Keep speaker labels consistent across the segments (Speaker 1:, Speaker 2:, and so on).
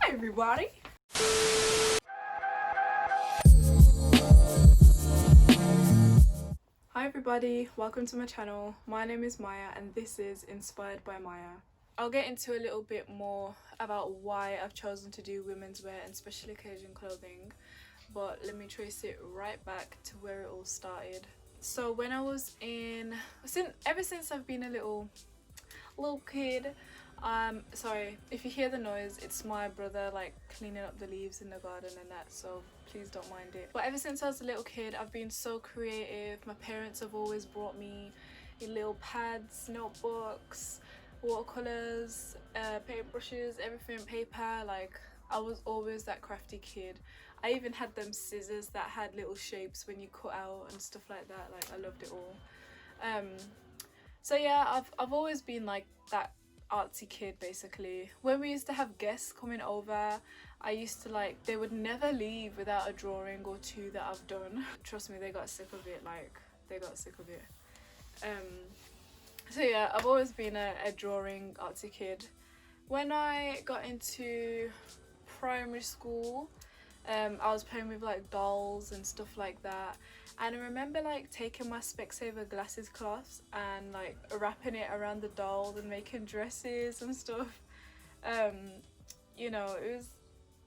Speaker 1: Hi everybody! Hi everybody, welcome to my channel. My name is Myah and this is Inspired by Myah. I'll get into a little bit more about why I've chosen to do women's wear and special occasion clothing, but let me trace it right back to where it all started. So when I was ever since I've been a little kid, sorry if you hear the noise, it's my brother like cleaning up the leaves in the garden and that, so please don't mind it. But ever since I was a little kid, I've been so creative. My parents have always brought me little pads, notebooks, watercolors, paintbrushes, everything, paper. Like, I was always that crafty kid. I even had them scissors that had little shapes when you cut out and stuff like that. Like, I loved it all. So yeah, I've always been like that artsy kid basically. When we used to have guests coming over, I used to like, they would never leave without a drawing or two that I've done. Trust me, they got sick of it. Like, they got sick of it. So yeah, I've always been a drawing artsy kid. When I got into primary school, I was playing with like dolls and stuff like that, and I remember like taking my Specsavers glasses cloths and like wrapping it around the doll and making dresses and stuff. You know, it was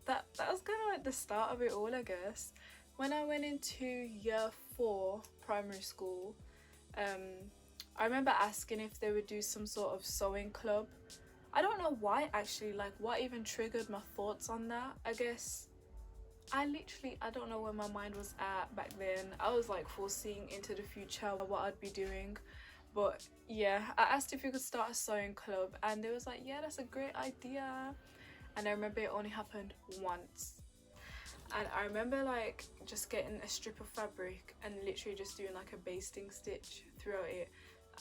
Speaker 1: that was kind of like the start of it all, I guess. When I went into year 4 primary school, I remember asking if they would do some sort of sewing club. I don't know why actually, like what even triggered my thoughts on that. I guess I don't know where my mind was at back then. I was like foreseeing into the future what I'd be doing. But yeah, I asked if we could start a sewing club and they was like, yeah, that's a great idea. And I remember it only happened once. And I remember like just getting a strip of fabric and literally just doing like a basting stitch throughout it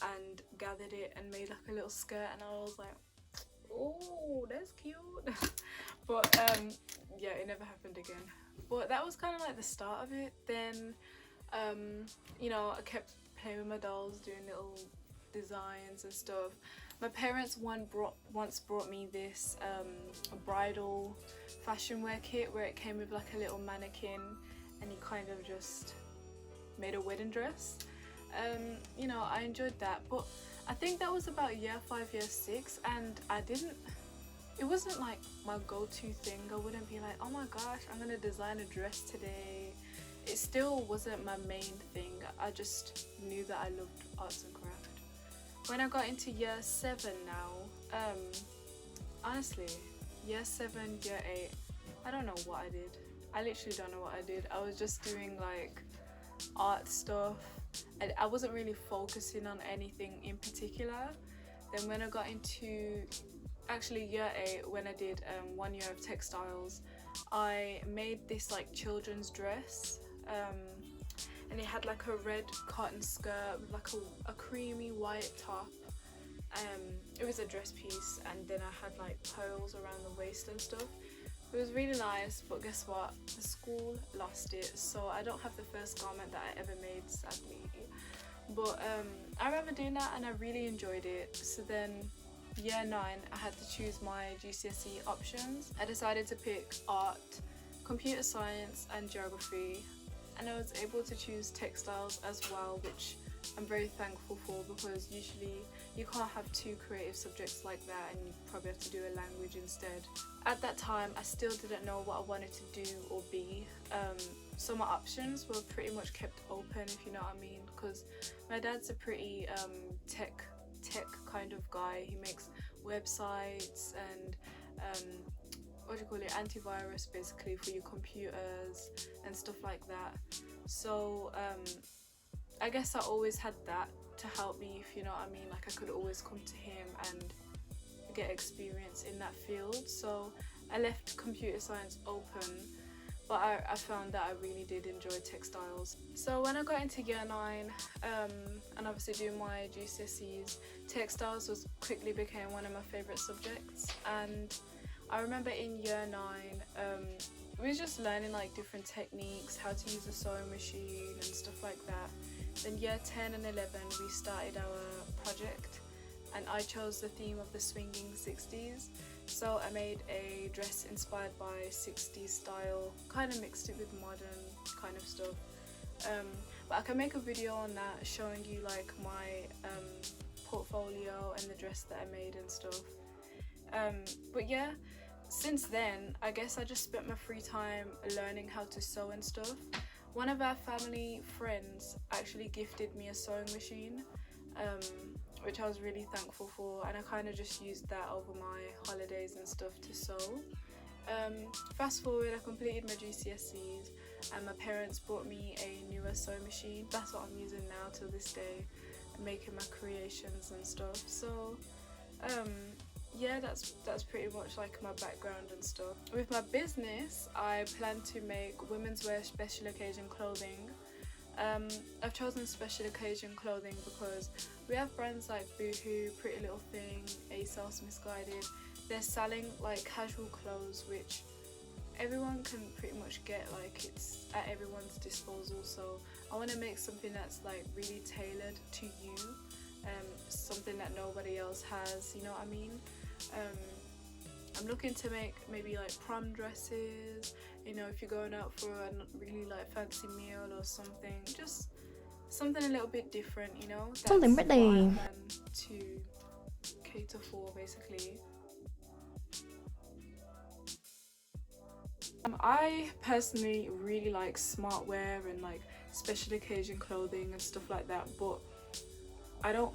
Speaker 1: and gathered it and made like a little skirt, and I was like, oh, that's cute. But yeah, it never happened again. But that was kind of like the start of it. Then you know, I kept playing with my dolls, doing little designs and stuff. My parents once brought me this bridal fashion wear kit where it came with like a little mannequin and you kind of just made a wedding dress. You know, I enjoyed that, but I think that was about year 5, year 6, and it wasn't like my go-to thing. I wouldn't be like, oh my gosh, I'm gonna design a dress today. It still wasn't my main thing. I just knew that I loved arts and craft. When I got into year 7 now, honestly, year 7, year 8, I don't know what I did. I literally don't know what I did. I was just doing like art stuff. I wasn't really focusing on anything in particular. Then when I got into actually year 8, when I did 1 year of textiles, I made this like children's dress, and it had like a red cotton skirt with like a creamy white top. It was a dress piece, and then I had like pearls around the waist and stuff. It was really nice, but guess what? The school lost it, so I don't have the first garment that I ever made, sadly. But I remember doing that and I really enjoyed it. So then year 9, I had to choose my GCSE options. I decided to pick art, computer science and geography, and I was able to choose textiles as well, which I'm very thankful for, because usually you can't have 2 creative subjects like that and you probably have to do a language instead. At that time, I still didn't know what I wanted to do or be, so my options were pretty much kept open, if you know what I mean, because my dad's a pretty tech kind of guy. He makes websites and what do you call it, antivirus basically for your computers and stuff like that. So I guess I always had that to help me, if you know what I mean. Like, I could always come to him and get experience in that field. So I left computer science open, but I found that I really did enjoy textiles. So when I got into year 9 and obviously doing my GCSEs, textiles quickly became one of my favourite subjects. And I remember in year 9 we were just learning like different techniques, how to use a sewing machine and stuff like that. Then year 10 and 11 we started our project, and I chose the theme of the swinging 60s. So I made a dress inspired by 60s style, kind of mixed it with modern kind of stuff. But I can make a video on that showing you like my portfolio and the dress that I made and stuff. But yeah, since then I guess I just spent my free time learning how to sew and stuff. One of our family friends actually gifted me a sewing machine, which I was really thankful for, and I kind of just used that over my holidays and stuff to sew. Fast forward, I completed my GCSEs and my parents bought me a newer sewing machine. That's what I'm using now till this day, making my creations and stuff. So yeah, that's pretty much like my background and stuff. With my business, I plan to make women's wear special occasion clothing. I've chosen special occasion clothing because we have brands like Boohoo, Pretty Little Thing, ASOS, Misguided. They're selling like casual clothes which everyone can pretty much get, like it's at everyone's disposal. So I want to make something that's like really tailored to you, something that nobody else has, you know what I mean? I'm looking to make maybe like prom dresses, you know, if you're going out for a really like fancy meal or something, just something a little bit different, you know. That's
Speaker 2: Something
Speaker 1: what I
Speaker 2: pretty.
Speaker 1: plan to cater for basically. I personally really like smart wear and like special occasion clothing and stuff like that, but I don't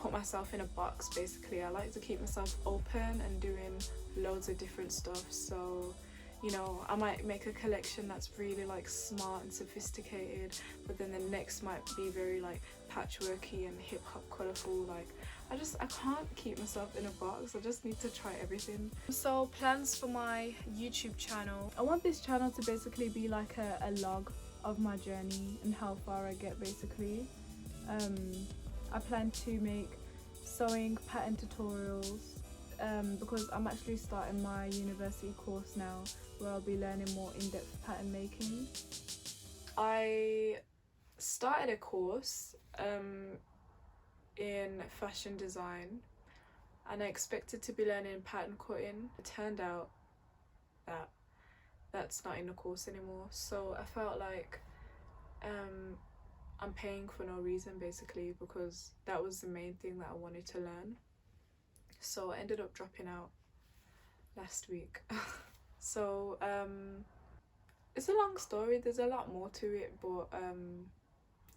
Speaker 1: put myself in a box basically. I like to keep myself open and doing loads of different stuff. So, you know, I might make a collection that's really like smart and sophisticated, but then the next might be very like patchworky and hip hop colourful. Like I can't keep myself in a box. I just need to try everything. So plans for my YouTube channel. I want this channel to basically be like a log of my journey and how far I get basically. I plan to make sewing pattern tutorials because I'm actually starting my university course now where I'll be learning more in-depth pattern making. I started a course in fashion design and I expected to be learning pattern cutting. It turned out that that's not in the course anymore, so I felt like I'm paying for no reason basically, because that was the main thing that I wanted to learn. So I ended up dropping out last week. So it's a long story, there's a lot more to it, but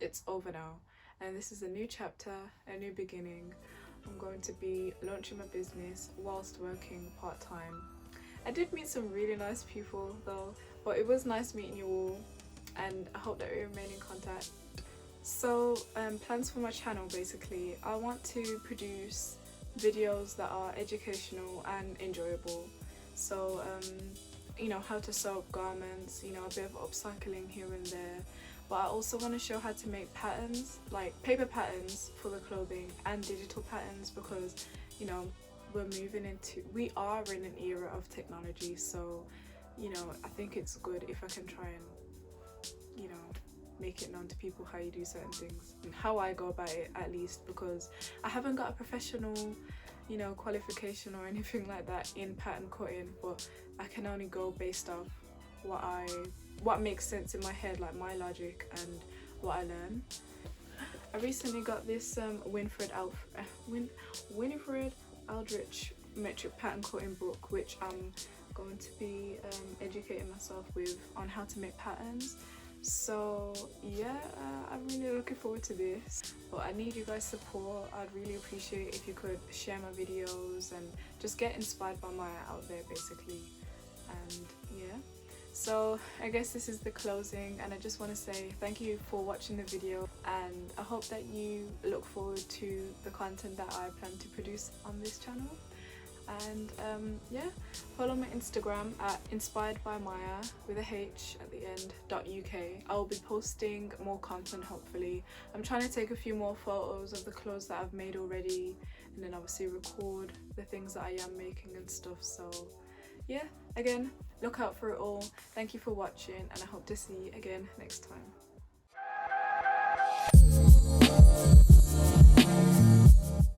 Speaker 1: it's over now and this is a new chapter, a new beginning. I'm going to be launching my business whilst working part-time. I did meet some really nice people though, but it was nice meeting you all and I hope that we remain in contact. So plans for my channel basically, I want to produce videos that are educational and enjoyable. So you know, how to sew up garments, you know, a bit of upcycling here and there, but I also want to show how to make patterns, like paper patterns for the clothing and digital patterns, because you know we are in an era of technology. So you know, I think it's good if I can try and, you know, make it known to people how you do certain things and how I go about it, at least, because I haven't got a professional, you know, qualification or anything like that in pattern cutting, but I can only go based off what makes sense in my head, like my logic and what I learn. I recently got this Winifred Aldrich metric pattern cutting book, which I'm going to be educating myself with on how to make patterns. So yeah, I'm really looking forward to this, but I need you guys' support. I'd really appreciate if you could share my videos and just get inspired by Myah out there basically. And yeah, so I guess this is the closing, and I just want to say thank you for watching the video, and I hope that you look forward to the content that I plan to produce on this channel. And yeah, follow my Instagram at inspiredbymyah with a H at the end .uk. I will be posting more content hopefully. I'm trying to take a few more photos of the clothes that I've made already, and then obviously record the things that I am making and stuff. So yeah, again, look out for it all. Thank you for watching, and I hope to see you again next time.